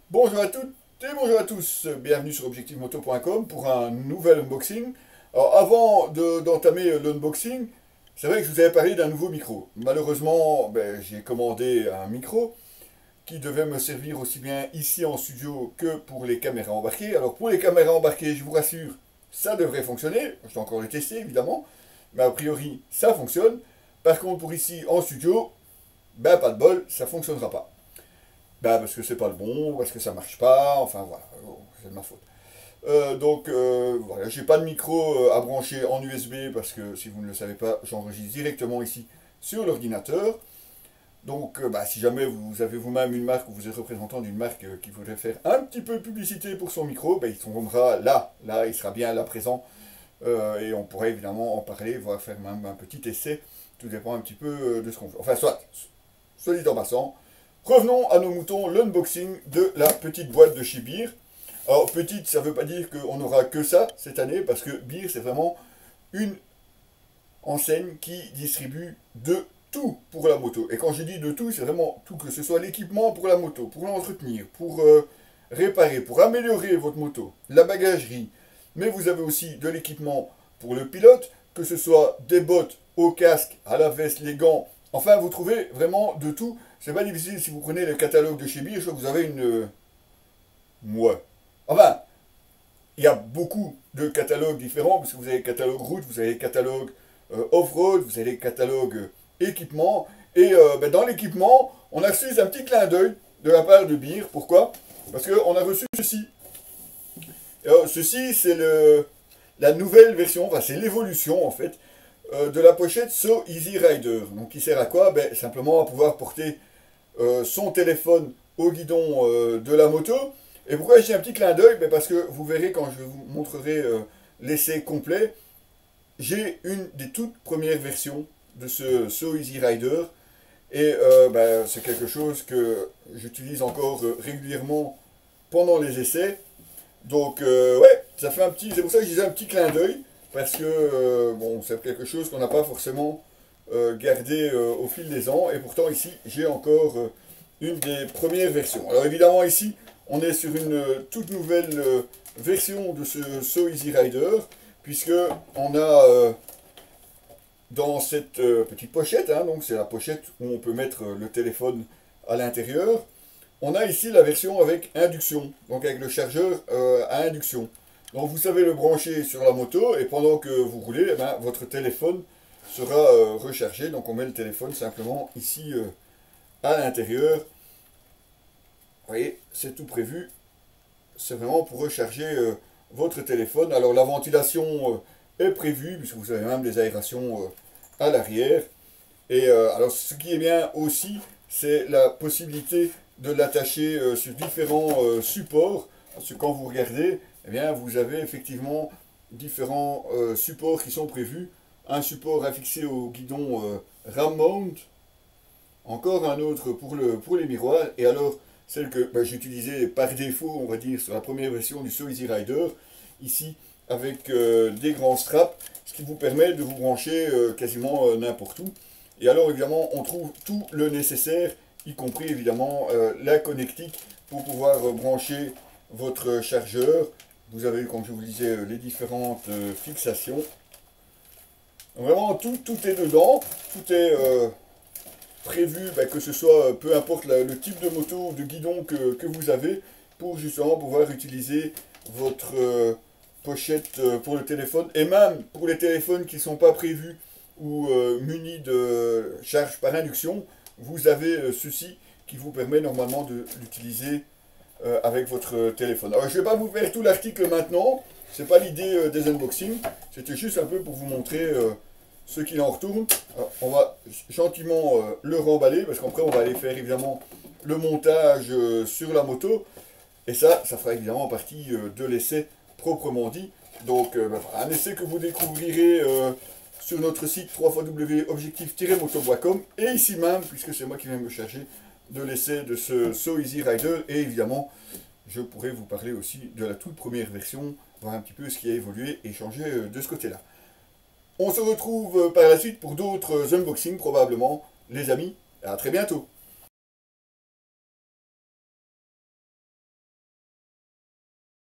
Bonjour à toutes et bonjour à tous, bienvenue sur objectivemoto.com pour un nouvel unboxing. Alors avant d'entamer l'unboxing, c'est vrai que je vous avais parlé d'un nouveau micro. Malheureusement, j'ai commandé un micro qui devait me servir aussi bien ici en studio que pour les caméras embarquées. Alors pour les caméras embarquées, je vous rassure, ça devrait fonctionner. Je dois encore le tester évidemment, mais a priori ça fonctionne. Par contre pour ici en studio, pas de bol, ça fonctionnera pas. Parce que c'est pas le bon, parce que ça marche pas, enfin voilà, c'est de ma faute. Voilà, j'ai pas de micro à brancher en USB parce que si vous ne le savez pas, j'enregistre directement ici sur l'ordinateur. Si jamais vous avez vous-même une marque ou vous êtes représentant d'une marque qui voudrait faire un petit peu de publicité pour son micro, il tombera là, il sera bien là présent et on pourrait évidemment en parler, voire faire même un petit essai. Tout dépend un petit peu de ce qu'on veut. Enfin, soit dit en passant. Revenons à nos moutons, l'unboxing de la petite boîte de chez Beer. Alors, petite, ça ne veut pas dire qu'on n'aura que ça cette année, parce que Beer, c'est vraiment une enseigne qui distribue de tout pour la moto. Et quand je dis de tout, c'est vraiment tout, que ce soit l'équipement pour la moto, pour l'entretenir, pour réparer, pour améliorer votre moto, la bagagerie. Mais vous avez aussi de l'équipement pour le pilote, que ce soit des bottes, au casque, à la veste, les gants. Enfin, vous trouvez vraiment de tout. C'est pas difficile si vous prenez le catalogue de chez Beer, je crois que vous avez une. Moi. Enfin, il y a beaucoup de catalogues différents, parce que vous avez le catalogue route, vous avez le catalogue off-road, vous avez le catalogue équipement. Et dans l'équipement, on a reçu un petit clin d'œil de la part de Beer. Pourquoi? Parce qu'on a reçu ceci. Alors, ceci, c'est la nouvelle version, enfin, c'est l'évolution en fait, de la pochette So Easy Rider. Donc, qui sert à quoi? Simplement à pouvoir porter son téléphone au guidon de la moto. Et pourquoi j'ai un petit clin d'œil? Parce que vous verrez quand je vous montrerai l'essai complet, j'ai une des toutes premières versions de ce So Easy Rider. Et c'est quelque chose que j'utilise encore régulièrement pendant les essais. Ouais, ça fait un petit. C'est pour ça que je disais un petit clin d'œil. Parce que, bon, c'est quelque chose qu'on n'a pas forcément gardé au fil des ans. Et pourtant, ici, j'ai encore une des premières versions. Alors, évidemment, ici, on est sur une toute nouvelle version de ce So Easy Rider. Puisque on a dans cette petite pochette, hein, donc c'est la pochette où on peut mettre le téléphone à l'intérieur. On a ici la version avec induction, donc avec le chargeur à induction. Donc vous savez le brancher sur la moto et pendant que vous roulez, votre téléphone sera rechargé. Donc on met le téléphone simplement ici à l'intérieur. Vous voyez, c'est tout prévu. C'est vraiment pour recharger votre téléphone. Alors la ventilation est prévue puisque vous avez même des aérations à l'arrière. Et alors ce qui est bien aussi, c'est la possibilité de l'attacher sur différents supports. Parce que quand vous regardez, eh bien, vous avez effectivement différents supports qui sont prévus. Un support affixé au guidon ram mount, encore un autre pour les miroirs. Et alors, celle que j'utilisais par défaut, on va dire, sur la première version du So Easy Rider, ici avec des grands straps, ce qui vous permet de vous brancher quasiment n'importe où. Et alors évidemment, on trouve tout le nécessaire, y compris évidemment la connectique pour pouvoir brancher votre chargeur. Vous avez, comme je vous disais, les différentes fixations. Vraiment, tout est dedans. Tout est prévu, que ce soit, peu importe le type de moto ou de guidon que vous avez, pour justement pouvoir utiliser votre pochette pour le téléphone. Et même pour les téléphones qui ne sont pas prévus ou munis de charge par induction, vous avez ceci qui vous permet normalement de l'utiliser avec votre téléphone. Alors je ne vais pas vous faire tout l'article maintenant, c'est pas l'idée des unboxings, c'était juste un peu pour vous montrer ce qu'il en retourne. Alors, on va gentiment le remballer parce qu'après on va aller faire évidemment le montage sur la moto et ça fera évidemment partie de l'essai proprement dit. Un essai que vous découvrirez sur notre site www.objectif-moto.com et ici même, puisque c'est moi qui viens me charger de l'essai de ce So Easy Rider. Et évidemment, je pourrais vous parler aussi de la toute première version, voir un petit peu ce qui a évolué et changé de ce côté-là. On se retrouve par la suite pour d'autres unboxings probablement, les amis. À très bientôt.